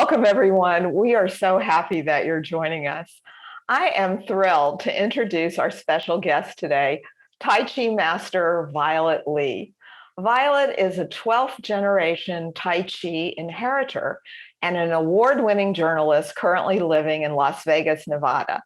Welcome, everyone. We are so happy that you're joining us. I am thrilled to introduce our special guest today, Tai Chi Master Violet Lee. Violet is a 12th generation Tai Chi inheritor and an award-winning journalist currently living in Las Vegas, Nevada.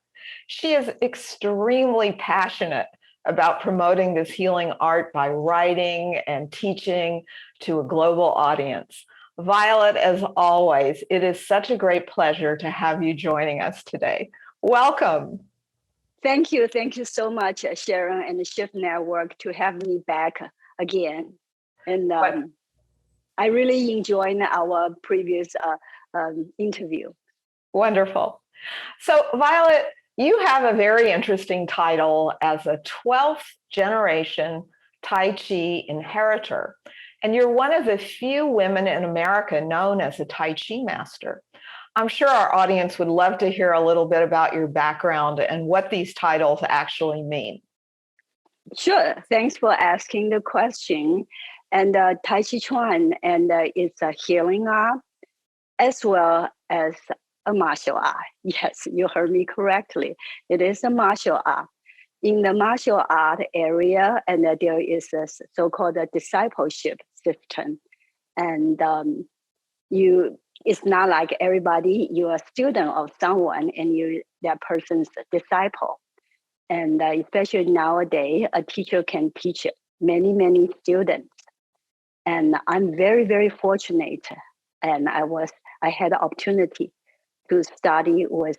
She is extremely passionate about promoting this healing art by writing and teaching to a global audience. Violet, as always, it is such a great pleasure to have you joining us today. Welcome. Thank you. Thank you so much, Sharon and the Shift Network, to have me back again. And I really enjoyed our previous interview. Wonderful. So, Violet, you have a very interesting title as a 12th generation Tai Chi inheritor. And you're one of the few women in America known as a Tai Chi master. I'm sure our audience would love to hear a little bit about your background and what these titles actually mean. Sure. Thanks for asking the question. And Tai Chi Chuan, and it's a healing art as well as a martial art. Yes, you heard me correctly. It is a martial art. In the martial art area, and there is a so-called discipleship system. And it's not like everybody, you're a student of someone and that person's disciple. And especially nowadays, a teacher can teach many, many students. And I'm very, very fortunate. And I had the opportunity to study with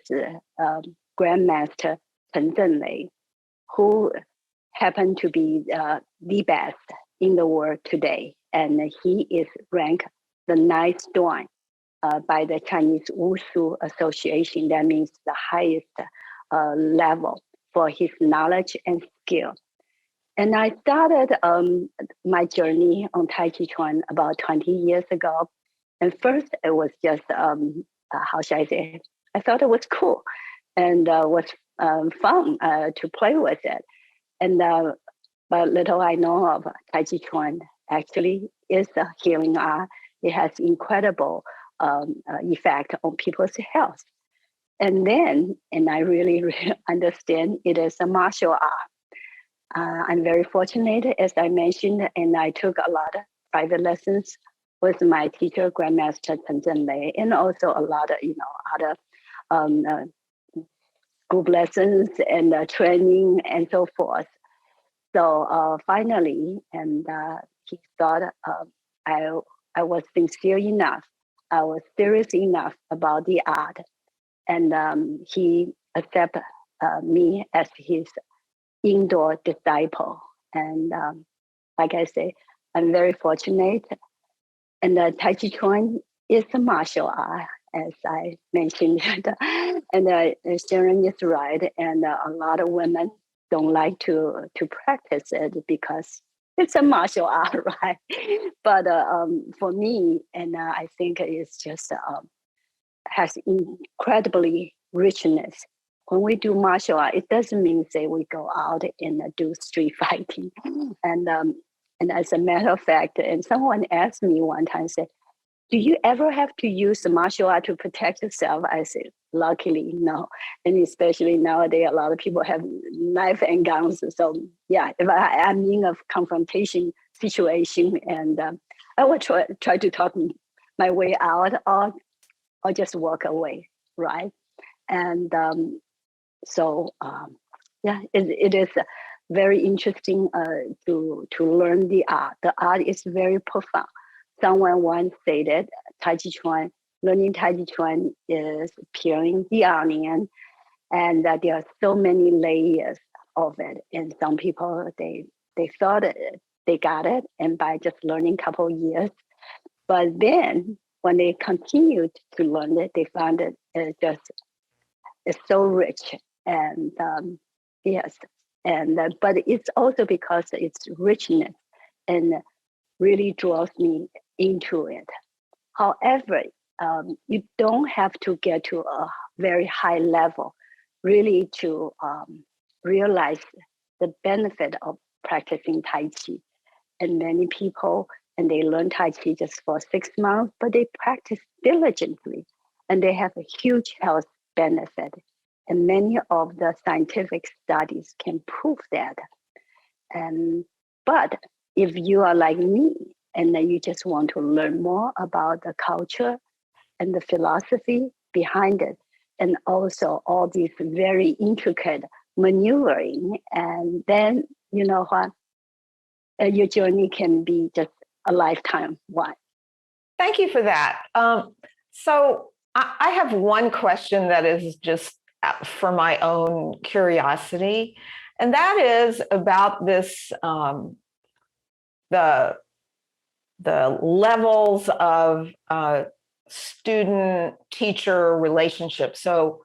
Grandmaster Chen Zhenlei, who happened to be the best in the world today. And he is ranked the ninth dan by the Chinese Wushu Association. That means the highest level for his knowledge and skill. And I started my journey on Tai Chi Chuan about 20 years ago. And first it was just, how should I say, I thought it was cool and was fun to play with it. And but little I know of Tai Chi Chuan actually is a healing art. It has incredible effect on people's health. And I really, really understand it is a martial art. I'm very fortunate, as I mentioned, and I took a lot of private lessons with my teacher, Grandmaster Chen Zhenlei, and also a lot of, other group lessons and training and so forth. So finally, and he thought I was sincere enough. I was serious enough about the art, and he accepted me as his indoor disciple. And like I say, I'm very fortunate. And Tai Chi Chuan is a martial art, as I mentioned. And Sharon is right. And a lot of women don't like to practice it because it's a martial art, right? But for me, and I think it's just has incredibly richness. When we do martial art, it doesn't mean say we go out and do street fighting. And as a matter of fact, and someone asked me one time, said, "Do you ever have to use the martial art to protect yourself?" I said, "Luckily, no." And especially nowadays, a lot of people have knife and guns. So yeah, if I'm in a confrontation situation, and I would try to talk my way out, or just walk away, right? And yeah, it is very interesting to learn the art. The art is very profound. Someone once stated, Tai Chi Chuan, learning Tai Chi Chuan is peeling the onion, and that there are so many layers of it. And some people, they thought they got it, and by just learning a couple of years. But then when they continued to learn it, they found it it's so rich. And yes, and but it's also because its richness and really draws me into it. However, you don't have to get to a very high level really to realize the benefit of practicing Tai Chi. And many people, and they learn Tai Chi just for 6 months, but they practice diligently. and they have a huge health benefit. And many of the scientific studies can prove that. And but if you are like me and then you just want to learn more about the culture and the philosophy behind it, and also all these very intricate maneuvering, and then you know what, your journey can be just a lifetime one. Thank you for that. So I have one question that is just for my own curiosity, and that is about this the levels of student teacher relationship. So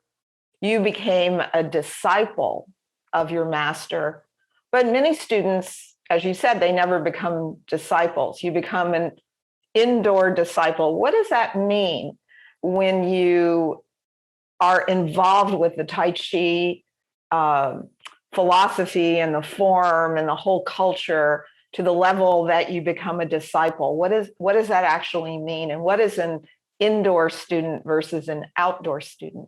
you became a disciple of your master, but many students, as you said, they never become disciples. You become an indoor disciple. What does that mean when you are involved with the Tai Chi philosophy and the form and the whole culture to the level that you become a disciple? What does that actually mean? And what is an indoor student versus an outdoor student?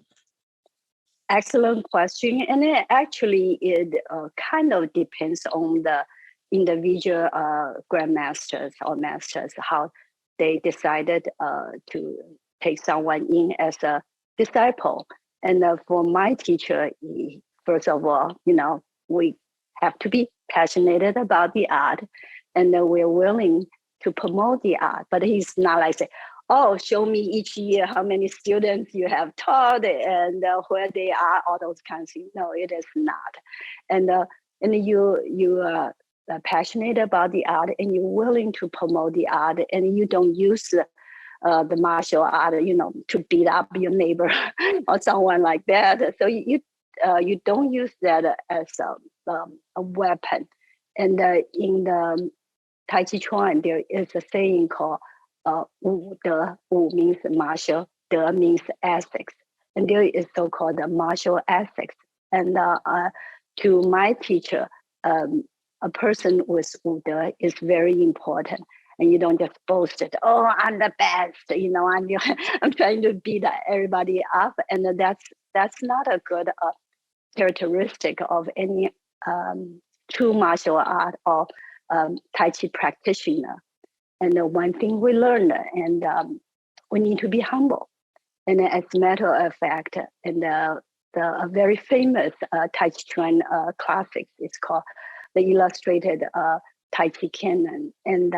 Excellent question. And it kind of depends on the individual grandmasters or masters, how they decided to take someone in as a disciple. And for my teacher, first of all, we have to be passionate about the art, and we're willing to promote the art. But he's not like say, oh, show me each year how many students you have taught and where they are, all those kinds of things. No, it is not. And you are passionate about the art, and you're willing to promote the art, and you don't use the martial art, to beat up your neighbor or someone like that. So you don't use that as a weapon. And in the Tai Chi Chuan, there is a saying called Wu De. Wu means martial, De means ethics. And there is so-called the martial ethics. And to my teacher, a person with Wu De is very important. And you don't just boast it, oh, I'm the best, I'm trying to beat everybody up. And that's not a good characteristic of any true martial art or Tai Chi practitioner. And one thing we learned, and we need to be humble. And as a matter of fact, and a very famous Tai Chi Chuan classics is called the Illustrated Tai Chi Canon. And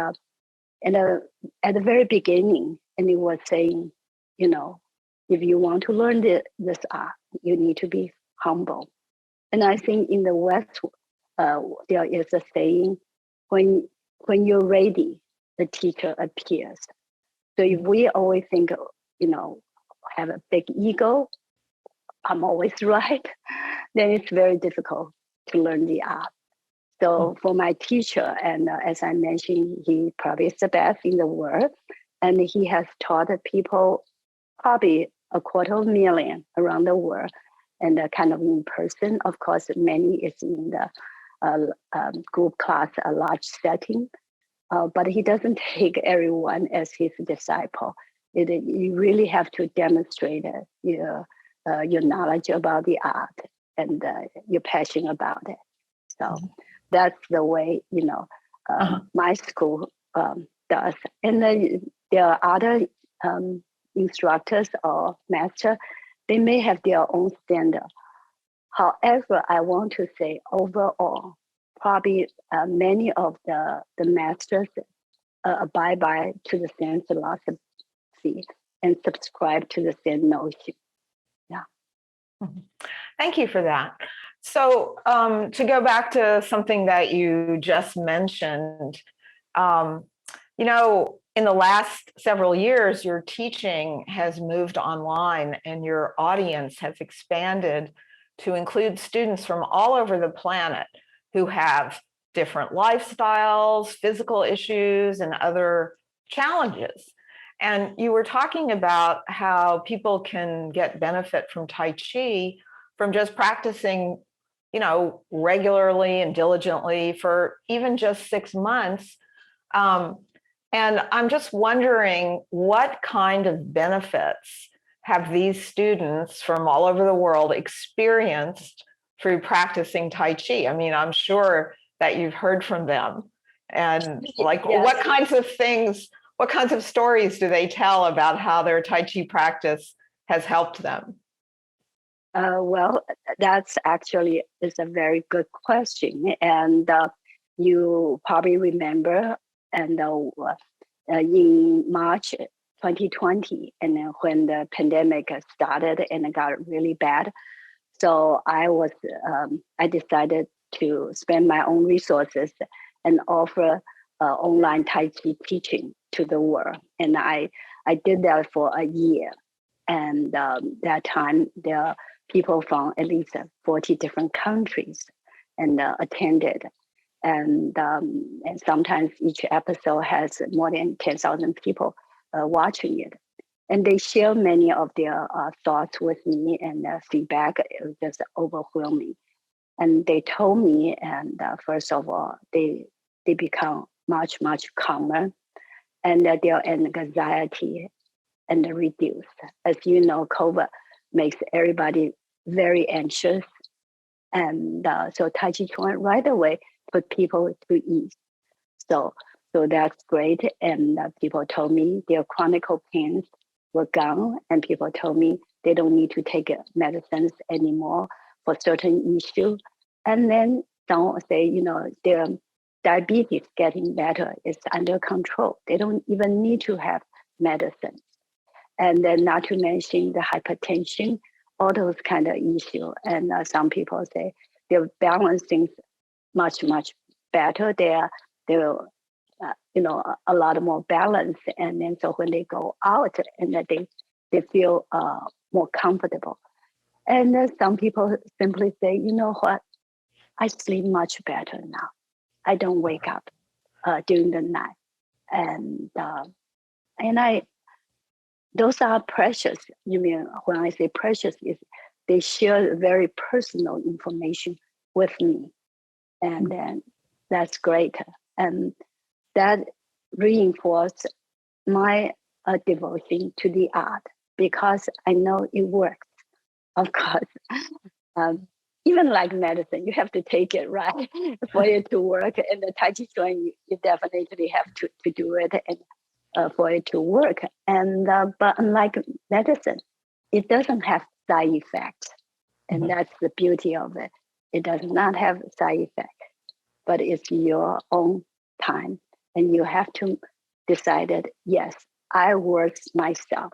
at the very beginning, and it was saying, if you want to learn this art, you need to be humble. And I think in the West, there is a saying, when you're ready, the teacher appears. So if we always think, have a big ego, I'm always right, then it's very difficult to learn the art. So for my teacher, and as I mentioned, he probably is the best in the world, and he has taught people probably 250,000 around the world, and kind of in person. Of course, many is in the group class, a large setting, but he doesn't take everyone as his disciple. You really have to demonstrate your knowledge about the art and your passion about it. So that's the way my school does. And then there are other instructors or master. They may have their own standard. However, I want to say overall, probably many of the masters abide by to the same philosophy and subscribe to the same notion. Yeah. Thank you for that. So to go back to something that you just mentioned, in the last several years, your teaching has moved online and your audience has expanded to include students from all over the planet who have different lifestyles, physical issues, and other challenges. And you were talking about how people can get benefit from Tai Chi from just practicing, regularly and diligently for even just 6 months. And I'm just wondering what kind of benefits have these students from all over the world experienced through practicing Tai Chi? I mean, I'm sure that you've heard from them. And like, Yes. what kinds of stories do they tell about how their Tai Chi practice has helped them? Well, that's actually is a very good question, and you probably remember, and in March 2020, and then when the pandemic started and it got really bad, so I decided to spend my own resources and offer online Tai Chi teaching to the world, and I did that for a year, and that time there are people from at least 40 different countries and attended, and sometimes each episode has more than 10,000 people watching it. And they share many of their thoughts with me, and their feedback. It was just overwhelming. And they told me, and first of all, they become much calmer, and their anxiety and reduced. As you know, COVID makes everybody very anxious, and so Tai Chi Chuan right away put people to ease. So that's great. And people told me their chronic pains were gone, and people told me they don't need to take medicines anymore for certain issues. And then some say, their diabetes getting better, it's under control. They don't even need to have medicine. And then not to mention the hypertension, all those kind of issues. And some people say they're balancing much better. They're a lot more balance, and then so when they go out, and that they feel more comfortable. And then some people simply say, you know what, I sleep much better now. I don't wake up during the night, and I those are precious. You mean when I say precious, is they share very personal information with me, and then that's great. And that reinforced my devotion to the art, because I know it works. Of course, um, even like medicine, you have to take it right for it to work. And the Tai Chi Chuan, you definitely have to do it and for it to work. And but unlike medicine, it doesn't have side effects, and that's the beauty of it. It does not have side effects, but it's your own time, and you have to decide that, yes, I work myself.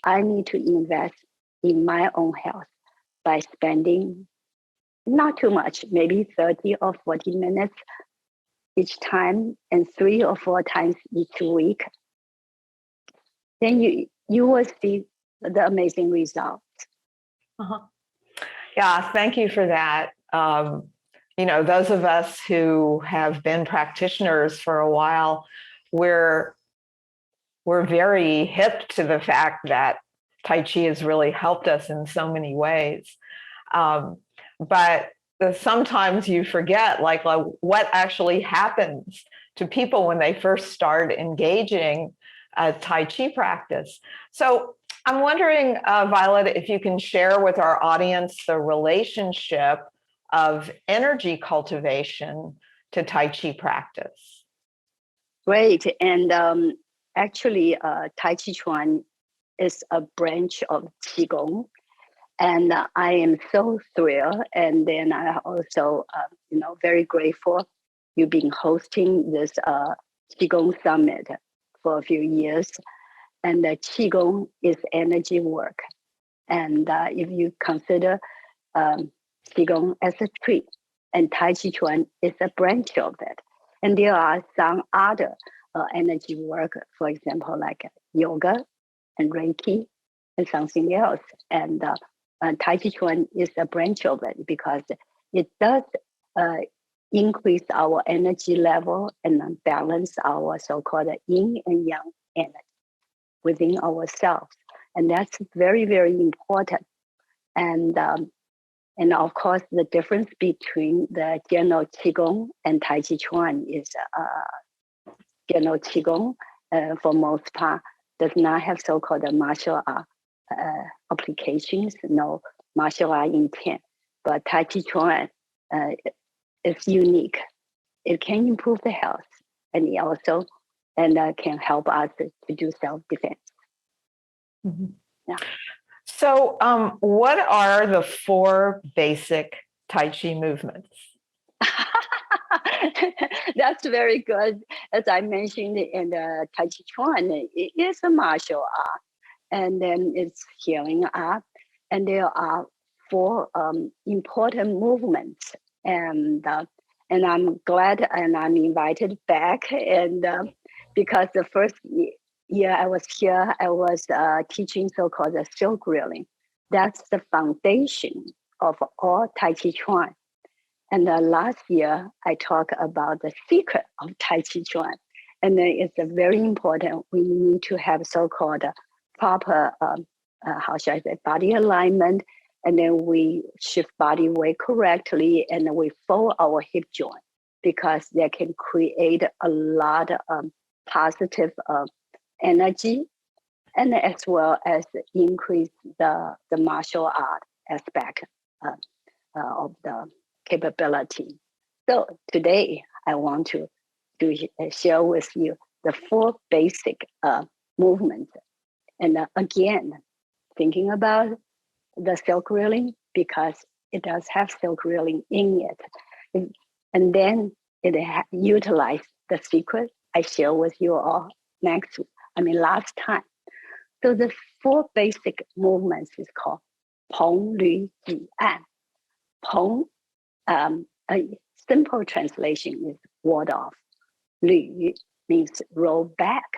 I need to invest in my own health by spending not too much, maybe 30 or 40 minutes each time, and 3 or 4 times each week. Then you will see the amazing results. Uh-huh. Yeah, thank you for that. Those of us who have been practitioners for a while, we're very hip to the fact that Tai Chi has really helped us in so many ways. But sometimes you forget, like what actually happens to people when they first start engaging Tai Chi practice. So I'm wondering, Violet, if you can share with our audience the relationship of energy cultivation to Tai Chi practice. Great. And actually, Tai Chi Chuan is a branch of Qigong. And I am so thrilled. And then I also, very grateful you've been hosting this Qigong Summit for a few years. And Qigong is energy work. And if you consider Qigong as a tree, and Tai Chi Chuan is a branch of it. And there are some other energy work, for example, like yoga and Reiki and something else. And Tai Chi Chuan is a branch of it, because it does increase our energy level and balance our so-called yin and yang energy within ourselves. And that's very, very important. And of course, the difference between the general Qigong and Tai Chi Chuan is general Qigong, for most part, does not have so-called martial art applications, no martial art intent. But Tai Chi Chuan is unique. It can improve the health, and it also can help us to do self-defense. Mhm. Yeah. So, what are the 4 basic Tai Chi movements? That's very good. As I mentioned in the Tai Chi Chuan, it is a martial art, and then it's healing art, and there are 4 important movements, and I'm glad and I'm invited back, and because the first year I was here, I was teaching so-called the silk reeling. That's the foundation of all Tai Chi Chuan. And last year, I talked about the secret of Tai Chi Chuan. And then it's very important. We need to have so-called proper, how should I say, body alignment. And then we shift body weight correctly. And then we fold our hip joint because they can create a lot of positive energy, and as well as increase the martial art aspect of the capability. So today I want to share with you the 4 basic movements. And again, thinking about the silk reeling, because it does have silk reeling in it. And then it utilize the secret I share with you all last time. So the 4 basic movements is called Peng Lü Ji An. Peng, a simple translation is ward off. Lü means roll back.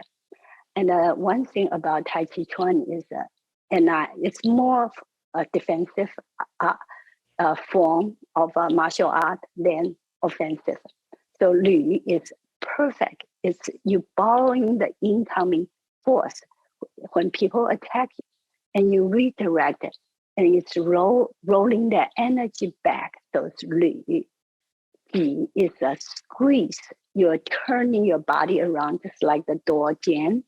And one thing about Tai Chi Chuan is, it's more a defensive form of martial art than offensive. So Lü is perfect. It's you borrowing the incoming force when people attack you, and you redirect it, and it's rolling the energy back. So it's Lü. Ji is a squeeze. You're turning your body around just like the door jam,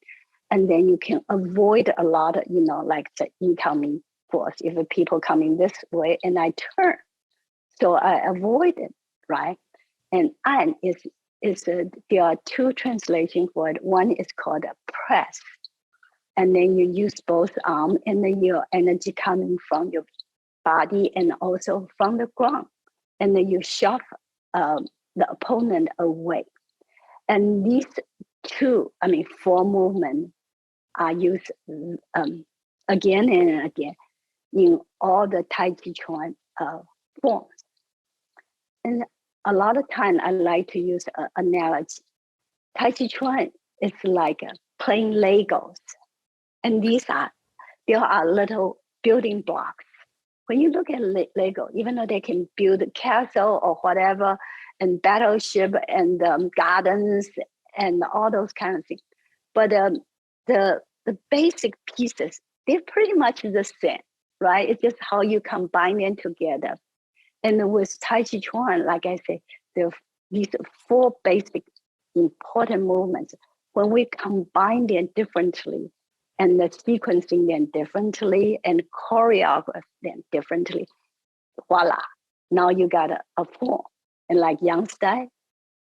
and then you can avoid a lot of, like the incoming force. If people coming this way and I turn, so I avoid it, right? And an is there are 2 translations for it. One is called a press, and then you use both arms, and then your energy coming from your body and also from the ground, and then you shove the opponent away. And these 4 movements are used again and again in all the Tai Chi Chuan forms. And a lot of time I like to use an analogy. Tai Chi Chuan is like playing Legos. And there are little building blocks. When you look at Lego, even though they can build a castle or whatever, and battleship and gardens and all those kind of things, but the basic pieces, they're pretty much the same, right? It's just how you combine them together. And with Tai Chi Chuan, like I said, there are these 4 basic important movements. When we combine them differently, and the sequencing them differently, and choreograph them differently, voila, now you got a form. And like Yang style,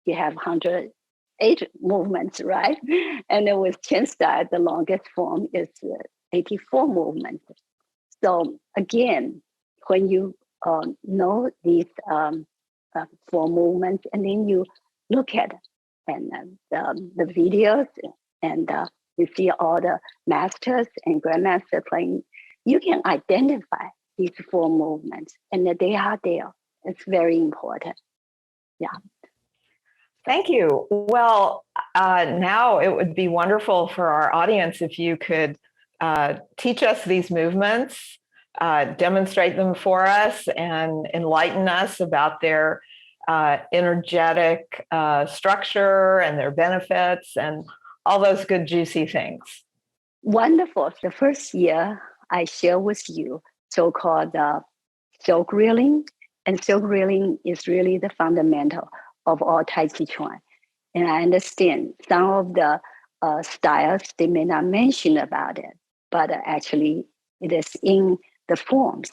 you have 108 movements, right? And then with Chen style, the longest form is 84 movements. So again, when you know these 4 movements, and then you look at and the videos, and you see all the masters and grandmasters playing, you can identify these 4 movements, and they are there. It's very important. Yeah. Thank you. Well, now it would be wonderful for our audience if you could teach us these movements, demonstrate them for us, and enlighten us about their energetic structure and their benefits and all those good, juicy things. Wonderful. The first year I share with you so-called silk reeling, and silk reeling is really the fundamental of all Tai Chi Chuan. And I understand some of the styles, they may not mention about it, but actually It is in the forms.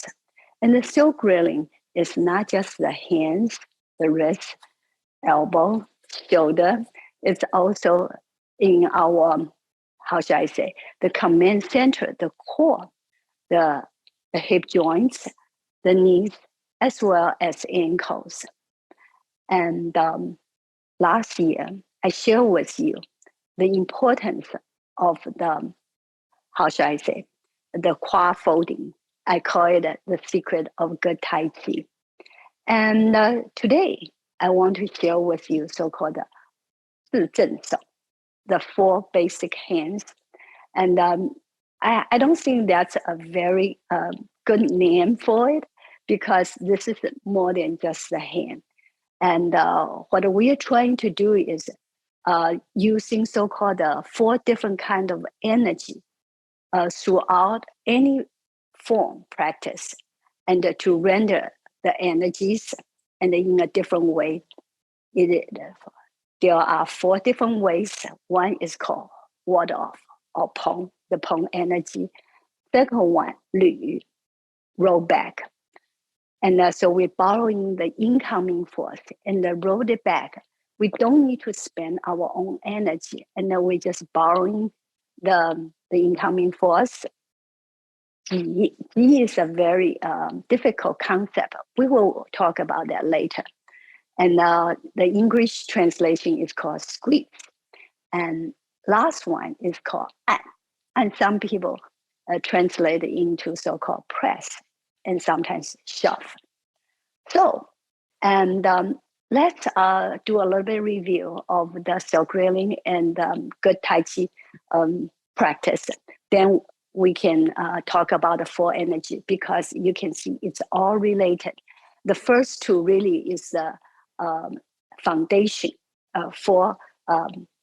And the silk grilling is not just the hands, the wrist, elbow, shoulder. It's also in our, how should I say, the command center, the core, the hip joints, the knees, as well as ankles. And last year, I shared with you the importance of the, how should I say, the quad folding. I call it the secret of good Tai Chi. And today, I want to share with you so-called 四正手, the four basic hands. And I don't think that's a very good name for it, because this is more than just the hand. And what we are trying to do is using so-called four different kind of energy throughout any form practice, and to render the energies and in a different way. There are four different ways. One is called ward off or pong, the pong energy. Second one, 捋, roll back. And so we're borrowing the incoming force and roll it back. We don't need to spend our own energy, and then we're just borrowing the incoming force. Ji is a very difficult concept. We will talk about that later. And the English translation is called squeeze. And last one is called an. And some people translate it into so-called press and sometimes shove. So, and let's do a little bit review of the silk grilling and good Tai Chi practice. Then we can talk about the four energy, because you can see it's all related. The first two really is the foundation for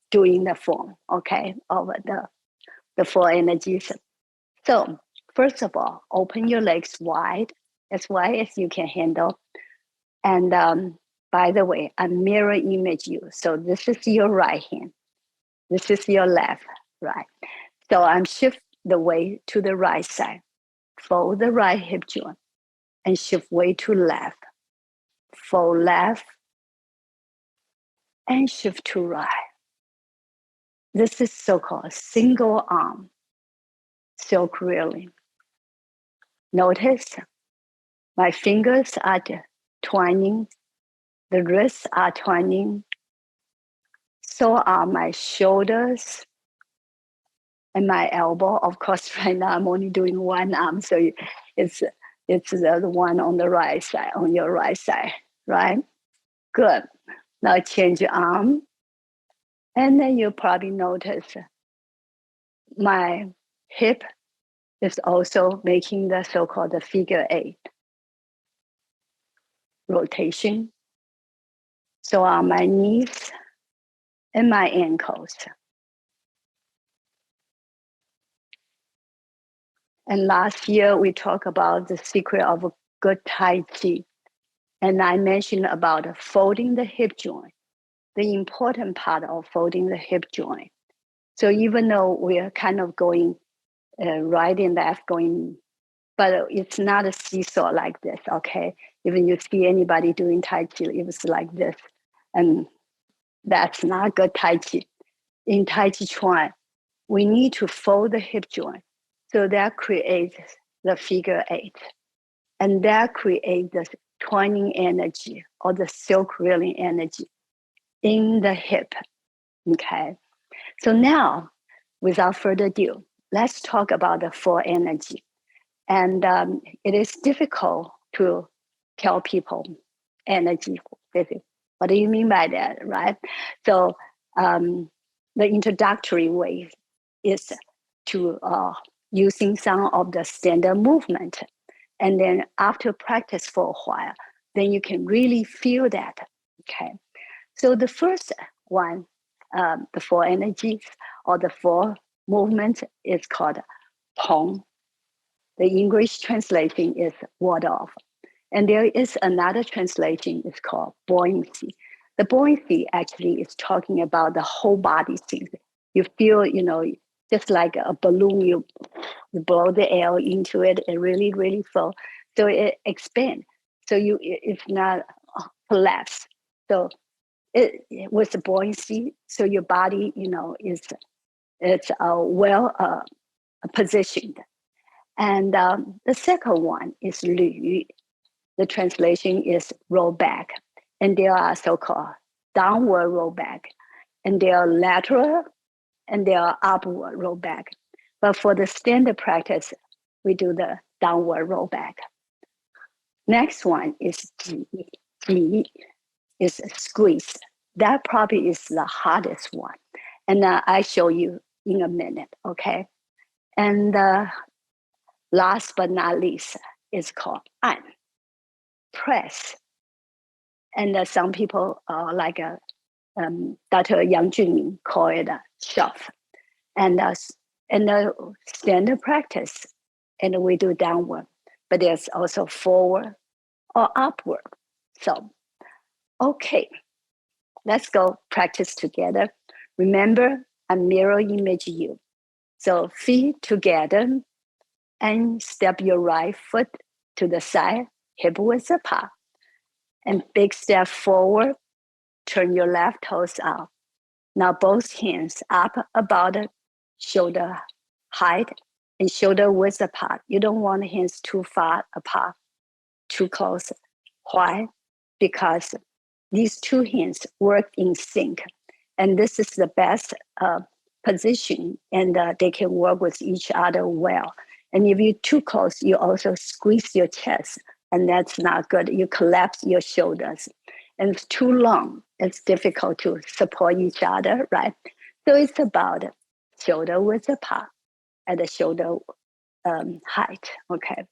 doing the form, okay, of the four energies. So first of all, open your legs wide as you can handle. And by the way, I mirror image you. So this is your right hand. This is your left, right? So I'm shift the weight to the right side. Fold the right hip joint and shift weight to left. Fold left and shift to right. This is so-called single arm silk grilling. Notice my fingers are twining, the wrists are twining, so are my shoulders and my elbow. Of course, right now I'm only doing one arm, so it's the one on the right side, on your right side, right? Good. Now change your arm, and then you probably notice my hip is also making the so-called figure 8 rotation. So are my knees and my ankles. And last year we talked about the secret of a good Tai Chi. And I mentioned about folding the hip joint, the important part of folding the hip joint. So even though we are kind of going right and left, but it's not a seesaw like this, okay? Even you see anybody doing Tai Chi, it was like this. And that's not good Tai Chi. In Tai Chi Chuan, we need to fold the hip joint. So that creates the figure 8. And that creates the twining energy or the silk reeling energy in the hip, okay? So now, without further ado, let's talk about the four energy. And it is difficult to tell people energy. What do you mean by that, right? So the introductory way is to using some of the standard movement. And then after practice for a while, then you can really feel that, okay? So the first one, the four energies or the four movements is called Pong. The English translation is ward off. And there is another translation, it's called buoyancy. The buoyancy actually is talking about the whole body thing. You feel, just like a balloon, you You blow the air into it and really, really flow. So it expands. So it's not collapse. So it with the buoyancy. So your body, it's well positioned. And the second one is Lü. The translation is roll back. And there are so-called downward roll back. And there are lateral and there are upward roll back. But for the standard practice, we do the downward roll back. Next one is Ji. Ji is squeeze. That probably is the hardest one. And I show you in a minute, okay? And last but not least is called An, press. And some people like Dr. Yang Junmin call it a shove. And the standard practice, and we do downward, but there's also forward or upward. So, okay, let's go practice together. Remember, I mirror image you. So feet together and step your right foot to the side, hip width apart. And big step forward, turn your left toes out. Now both hands up about the shoulder height and shoulder width apart. You don't want hands too far apart, too close. Why? Because these two hands work in sync. And this is the best position, and they can work with each other well. And if you're too close, you also squeeze your chest, and that's not good. You collapse your shoulders. And it's too long, it's difficult to support each other, right? So it's about shoulder width apart at the shoulder height, okay?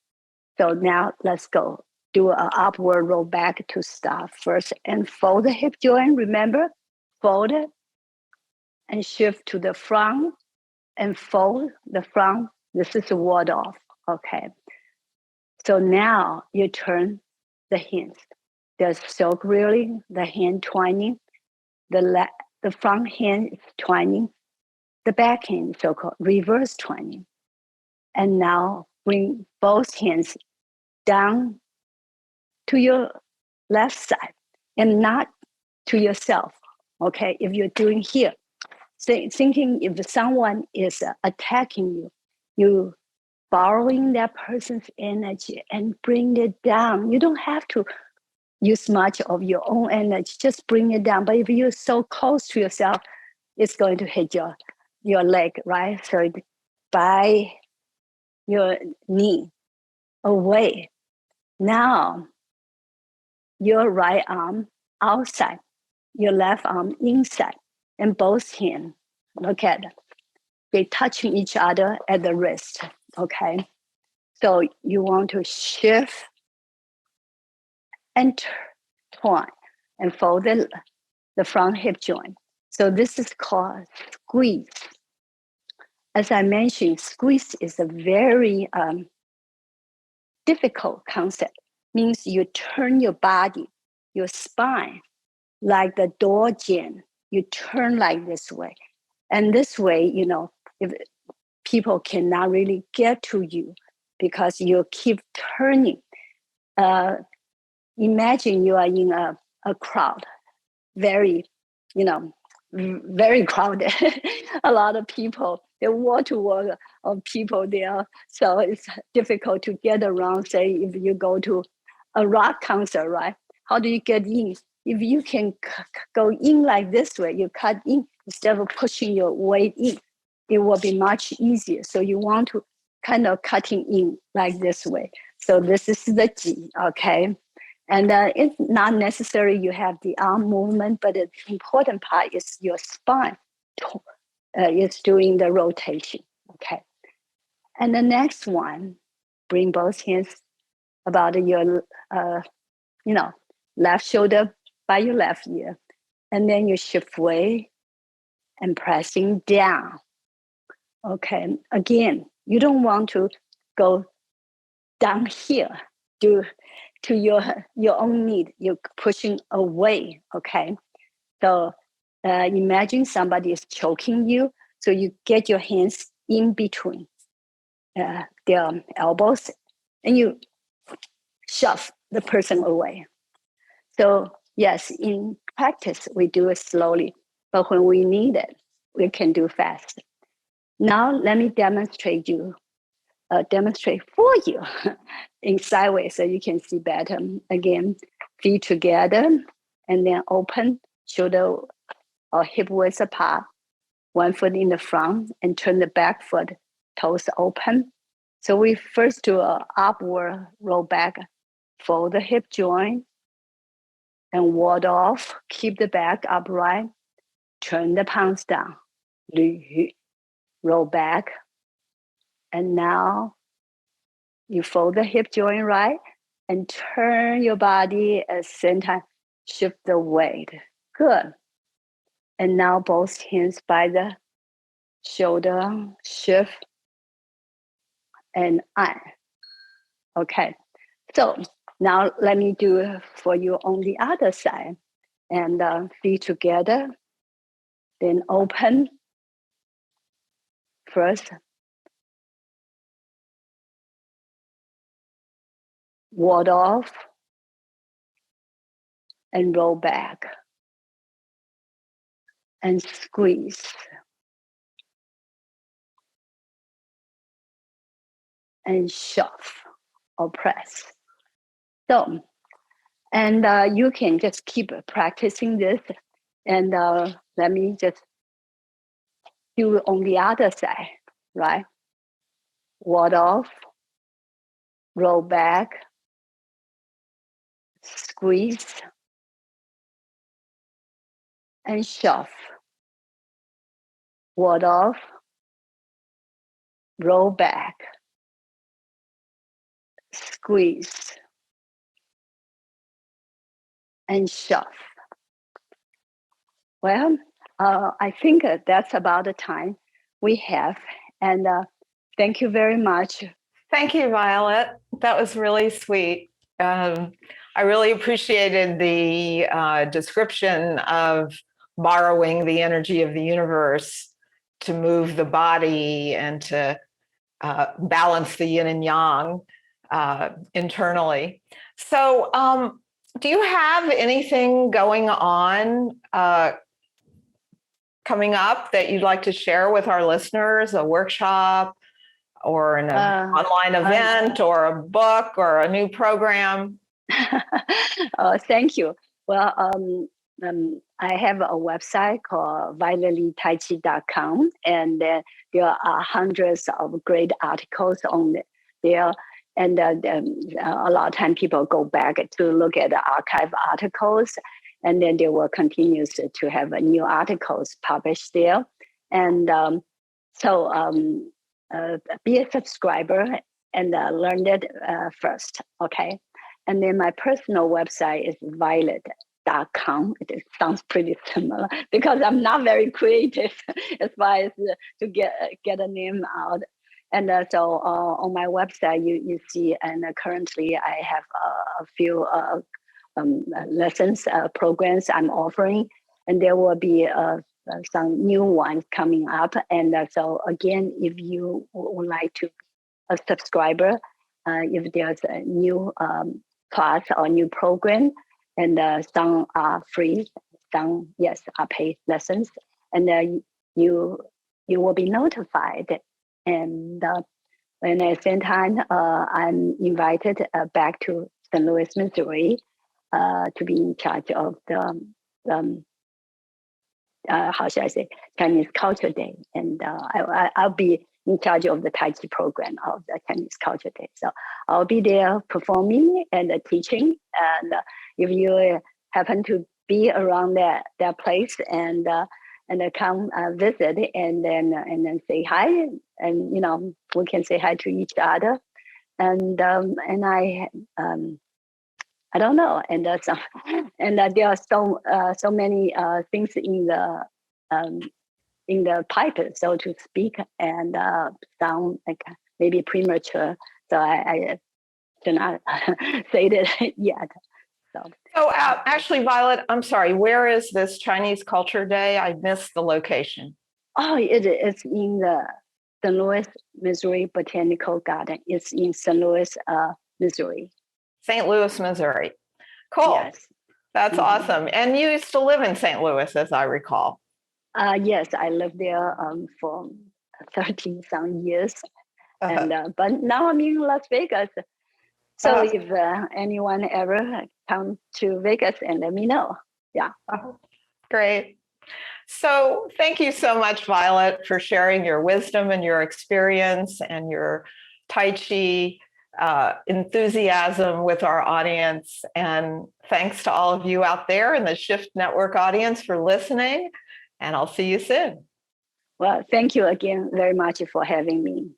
So now let's go do an upward roll back to start first and fold the hip joint, remember? Fold it and shift to the front and fold the front. This is a ward off, okay? So now you turn the hands. There's silk reeling, the hand twining, the front hand is twining, the back hand so-called reverse twining. And now bring both hands down to your left side and not to yourself, okay? If you're doing here, thinking if someone is attacking you, you borrowing that person's energy and bring it down. You don't have to use much of your own energy, just bring it down. But if you're so close to yourself, it's going to hit your leg, right? So by your knee away. Now, your right arm outside, your left arm inside, and both hands, look at it. They touching each other at the wrist, okay? So you want to shift and turn and fold the front hip joint. So this is called squeeze. As I mentioned, squeeze is a very difficult concept. Means you turn your body, your spine, like the door jamb. You turn like this way. And this way, if people cannot really get to you because you keep turning. Imagine you are in a crowd, very, very crowded. A lot of people, they want to work of people there. So it's difficult to get around, say, if you go to a rock concert, right? How do you get in? If you can go in like this way, you cut in instead of pushing your weight in, it will be much easier. So you want to kind of cutting in like this way. So this is the G, okay? And it's not necessary you have the arm movement, but the important part is your spine is doing the rotation, okay? And the next one, bring both hands about your, left shoulder by your left ear. And then you shift way and pressing down. Okay, again, you don't want to go down here to your own need. You're pushing away, okay? So imagine somebody is choking you, so you get your hands in between. their elbows, and you shove the person away. So yes, in practice, we do it slowly, but when we need it, we can do fast. Now let me demonstrate for you in sideways so you can see better. Again, feet together and then open, shoulder or hip width apart, one foot in the front and turn the back foot, toes open. So we first do a upward roll back, fold the hip joint and ward off, keep the back upright, turn the palms down, roll back. And now you fold the hip joint right and turn your body at the same time, shift the weight. Good. And now both hands by the shoulder, shift and on. Okay. So now let me do it for you on the other side. And feet together, then open. First, ward off and roll back and squeeze. And shove or press. So, and you can just keep practicing this. And let me just do on the other side, right? Ward off, roll back, squeeze, and shove. Ward off, roll back, squeeze, and shove. Well, I think that's about the time we have. And thank you very much. Thank you, Violet. That was really sweet. I really appreciated the description of borrowing the energy of the universe to move the body and to balance the yin and yang internally. So, do you have anything going on coming up that you'd like to share with our listeners? A workshop or an online event or a book or a new program? Thank you. Well, I have a website called violettaichi.com, and there are hundreds of great articles on there. And a lot of time people go back to look at the archive articles, and then they will continue to have new articles published there. And be a subscriber and learn it first, okay? And then my personal website is violet.com. It sounds pretty similar because I'm not very creative as far as to get a name out. And so on my website, you see, and currently I have a few lessons, programs I'm offering, and there will be some new ones coming up. And so again, if you would like to a subscriber, if there's a new class or new program, and some are free, some yes are paid lessons, and you will be notified. And at the same time, I'm invited back to St. Louis, Missouri, to be in charge of the how should I say, Chinese Culture Day, and I'll be in charge of the Tai Chi program of the Chinese Culture Day. So I'll be there performing and teaching. And if you happen to be around that place and come visit and then say hi, and we can say hi to each other. And I don't know, and there are so many things in the pipe, so to speak, and sound like maybe premature. So I do not say that yet. So actually, Violet, I'm sorry, where is this Chinese Culture Day? I missed the location. Oh, it's in the St. Louis, Missouri Botanical Garden. It's in St. Louis, Missouri. St. Louis, Missouri. Cool. Yes. That's awesome. And you used to live in St. Louis, as I recall. Yes, I lived there for 13 some years. And but now I'm in Las Vegas. So if anyone ever come to Vegas, and let me know. Yeah. Great. So thank you so much, Violet, for sharing your wisdom and your experience and your Tai Chi enthusiasm with our audience. And thanks to all of you out there in the Shift Network audience for listening. And I'll see you soon. Well, thank you again very much for having me.